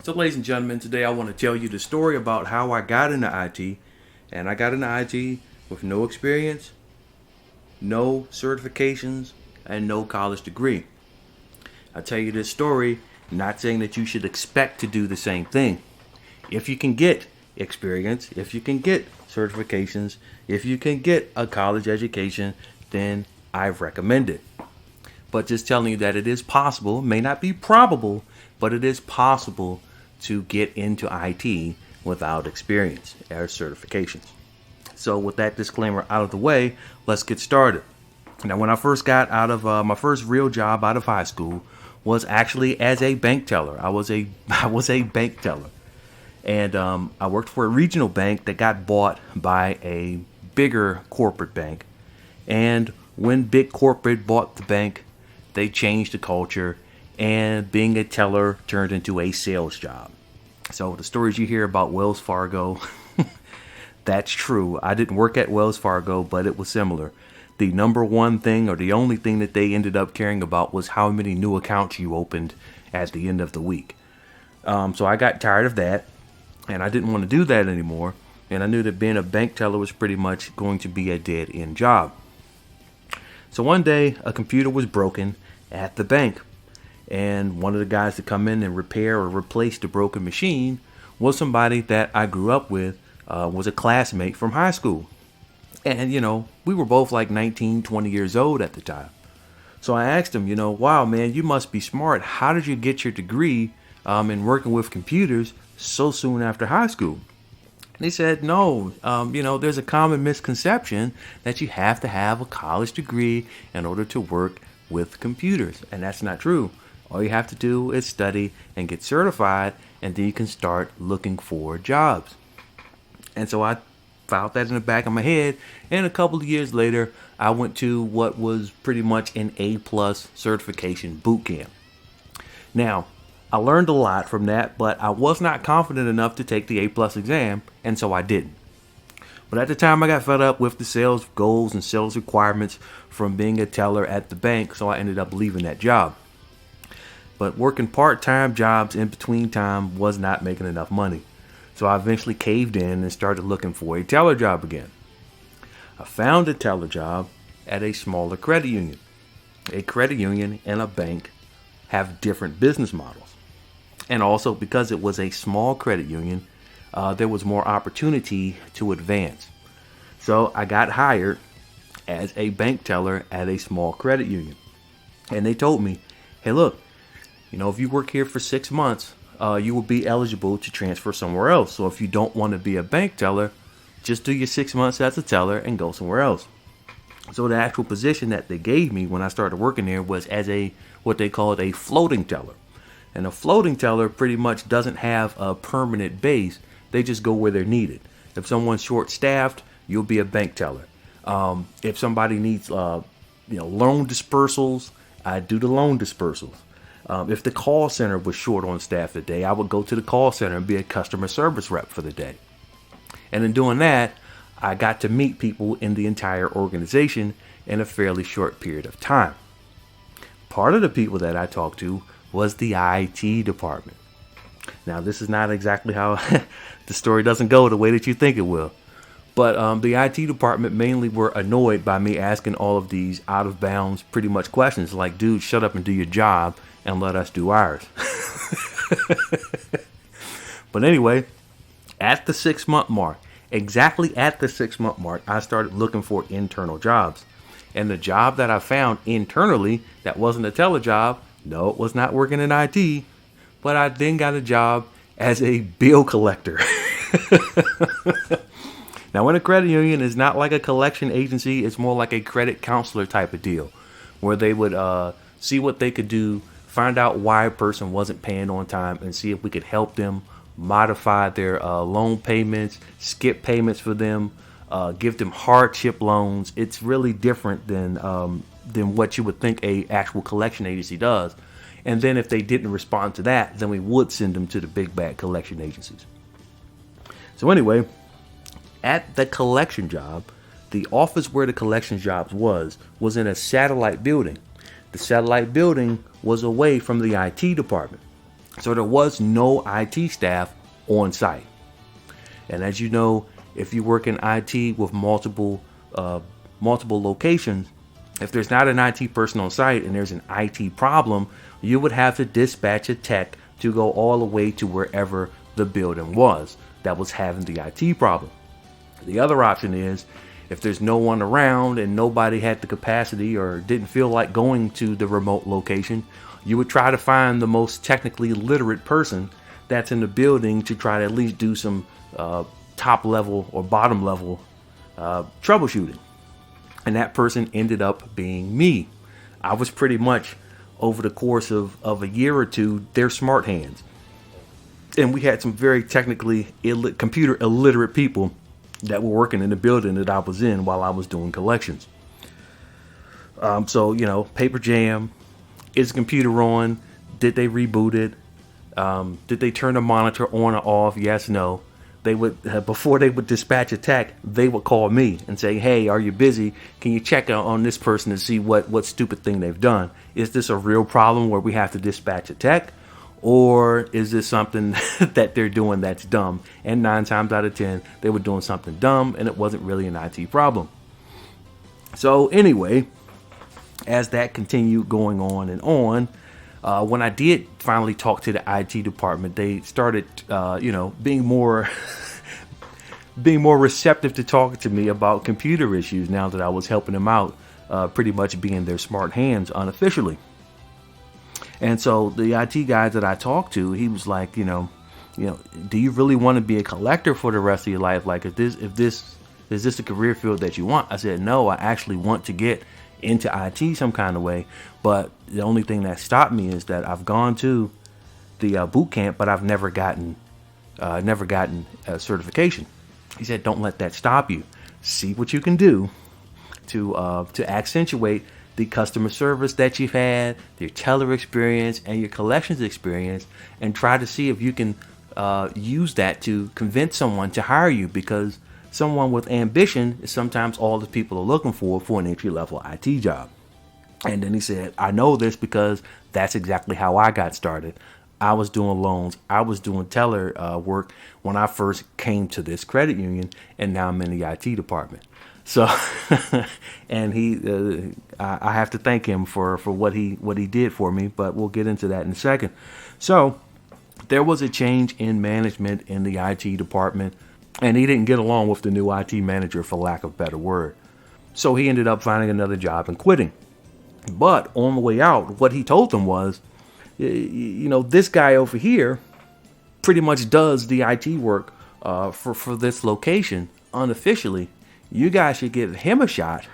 So, ladies and gentlemen, today I want to tell you the story about how I got into IT. And I got into IT with no experience, no certifications, and no college degree. I tell you this story not saying that you should expect to do the same thing. If you can get experience, if you can get certifications, if you can get a college education, then I recommend it. But just telling you that it is possible, may not be probable, but it is possible to get into IT without experience or certifications. So, with that disclaimer out of the way, let's get started. Now, when I first got out of my first real job out of high school was actually as a bank teller. I was a bank teller, and I worked for a regional bank that got bought by a bigger corporate bank. And when big corporate bought the bank, they changed the culture, and being a teller turned into a sales job. So the stories you hear about Wells Fargo, that's true. I didn't work at Wells Fargo, but it was similar. The number one thing or the only thing that they ended up caring about was how many new accounts you opened at the end of the week. So I got tired of that, and I didn't want to do that anymore. And I knew that being a bank teller was pretty much going to be a dead end job. So one day, a computer was broken at the bank, and one of the guys to come in and repair or replace the broken machine was somebody that I grew up with, was a classmate from high school. And, we were both like 19, 20 years old at the time. So I asked him, wow, man, you must be smart. How did you get your degree in working with computers so soon after high school? And he said, no, there's a common misconception that you have to have a college degree in order to work with computers. And that's not true. All you have to do is study and get certified, and then you can start looking for jobs. And so I filed that in the back of my head. And a couple of years later, I went to what was pretty much an A+ certification boot camp. Now, I learned a lot from that, but I was not confident enough to take the A+ exam, and so I didn't. But at the time, I got fed up with the sales goals and sales requirements from being a teller at the bank, so I ended up leaving that job. But working part-time jobs in between time was not making enough money. So I eventually caved in and started looking for a teller job again. I found a teller job at a smaller credit union. A credit union and a bank have different business models. And also, because it was a small credit union, there was more opportunity to advance. So I got hired as a bank teller at a small credit union. And they told me, hey, look, if you work here for 6 months, you will be eligible to transfer somewhere else. So if you don't want to be a bank teller, just do your 6 months as a teller and go somewhere else. So the actual position that they gave me when I started working there was as what they called a floating teller. And a floating teller pretty much doesn't have a permanent base. They just go where they're needed. If someone's short-staffed, you'll be a bank teller. If somebody needs, loan dispersals, I do the loan dispersals. If the call center was short on staff today, I would go to the call center and be a customer service rep for the day. And in doing that, I got to meet people in the entire organization in a fairly short period of time. Part of the people that I talked to was the IT department. Now, this is not exactly how the story doesn't go the way that you think it will. But the IT department mainly were annoyed by me asking all of these out of bounds, pretty much questions like, dude, shut up and do your job and let us do ours. But anyway, at the 6-month mark, exactly at the 6-month mark, I started looking for internal jobs. And the job that I found internally that wasn't a teller job, no, it was not working in IT, but I then got a job as a bill collector. Now, when a credit union is not like a collection agency, it's more like a credit counselor type of deal, where they would see what they could do, find out why a person wasn't paying on time, and see if we could help them modify their loan payments, skip payments for them, give them hardship loans. It's really different than what you would think a actual collection agency does. And then if they didn't respond to that, then we would send them to the big bad collection agencies. So anyway, at the collection job, the office where the collection jobs was in a satellite building. The satellite building was away from the IT department. So there was no IT staff on site. And as you know, if you work in IT with multiple locations, if there's not an IT person on site and there's an IT problem, you would have to dispatch a tech to go all the way to wherever the building was that was having the IT problem. The other option is, if there's no one around and nobody had the capacity or didn't feel like going to the remote location, you would try to find the most technically literate person that's in the building to try to at least do some top level or bottom level troubleshooting. And that person ended up being me. I was pretty much, over the course of a year or two, their smart hands. And we had some very technically computer illiterate people that were working in the building that I was in while I was doing collections. So, paper jam, is the computer on? Did they reboot it? Did they turn the monitor on or off? Yes, no. They would, before they would dispatch a tech, they would call me and say, hey, are you busy? Can you check on this person to see what stupid thing they've done? Is this a real problem where we have to dispatch a tech? Or is this something that they're doing that's dumb? And 9 times out of 10, they were doing something dumb and it wasn't really an IT problem. So anyway, as that continued going on and on, when I did finally talk to the IT department, they started, being more receptive to talking to me about computer issues now that I was helping them out, pretty much being their smart hands unofficially. And so the IT guy that I talked to, he was like, do you really want to be a collector for the rest of your life? Like, is this a career field that you want? I said, no, I actually want to get into IT some kind of way. But the only thing that stopped me is that I've gone to the boot camp, but I've never gotten a certification. He said, don't let that stop you. See what you can do to accentuate the customer service that you've had, your teller experience, and your collections experience, and try to see if you can use that to convince someone to hire you, because someone with ambition is sometimes all the people are looking for an entry-level IT job. And then he said, I know this because that's exactly how I got started. I was doing loans. I was doing teller work when I first came to this credit union, and now I'm in the IT department. So, and I have to thank him for what he did for me, but we'll get into that in a second. So there was a change in management in the IT department, and he didn't get along with the new IT manager, for lack of a better word. So he ended up finding another job and quitting. But on the way out, what he told them was, this guy over here pretty much does the IT work for this location unofficially. You guys should give him a shot.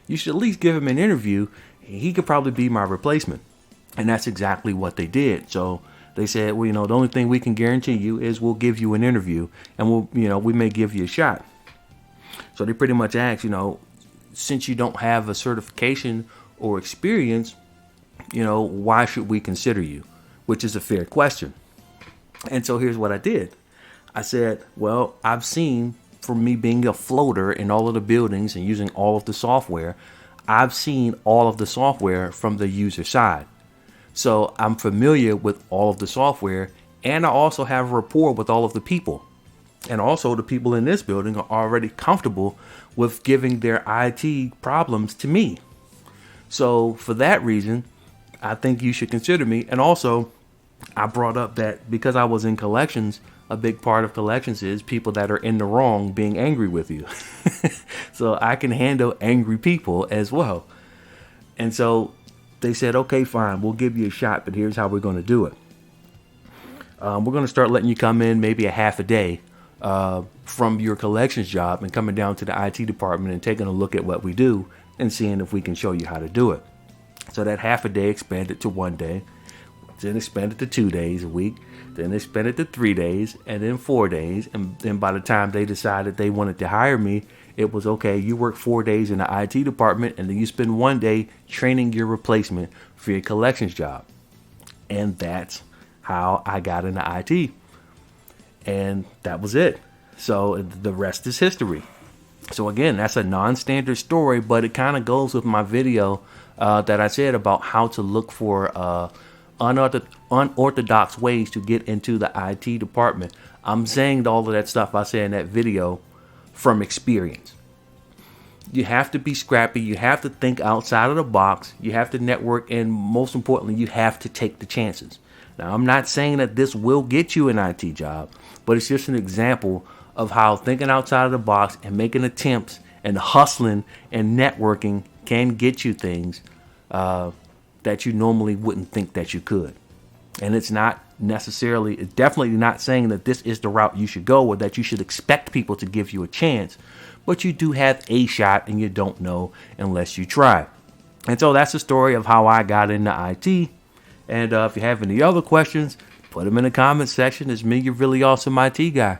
You should at least give him an interview. He could probably be my replacement. And that's exactly what they did. So they said, well, the only thing we can guarantee you is we'll give you an interview, and we may give you a shot. So they pretty much asked, since you don't have a certification or experience, why should we consider you? Which is a fair question. And so here's what I did. I said, well, I've seen, from me being a floater in all of the buildings and using all of the software, I've seen all of the software from the user side. So I'm familiar with all of the software, and I also have a rapport with all of the people. And also the people in this building are already comfortable with giving their IT problems to me. So for that reason, I think you should consider me. And also, I brought up that because I was in collections, a big part of collections is people that are in the wrong being angry with you. So I can handle angry people as well. And so they said, okay, fine, we'll give you a shot, but here's how we're going to do it. We're going to start letting you come in maybe a half a day from your collections job and coming down to the IT department and taking a look at what we do and seeing if we can show you how to do it. So that half a day expanded to 1 day, then expanded to 2 days a week, then expanded to 3 days, and then 4 days. And then by the time they decided they wanted to hire me, it was, okay, you work 4 days in the IT department, and then you spend 1 day training your replacement for your collections job. And that's how I got into IT. And that was it. So the rest is history. So again, that's a non-standard story, but it kind of goes with my video that I said about how to look for unorthodox ways to get into the IT department. I'm saying all of that stuff I said in that video from experience. You have to be scrappy. You have to think outside of the box. You have to network. And most importantly, you have to take the chances. Now, I'm not saying that this will get you an IT job, but it's just an example of how thinking outside of the box and making attempts and hustling and networking can get you things that you normally wouldn't think that you could. And it's definitely not saying that this is the route you should go or that you should expect people to give you a chance, but you do have a shot and you don't know unless you try. And so that's the story of how I got into IT. And if you have any other questions, put them in the comments section. It's me, your really awesome IT guy.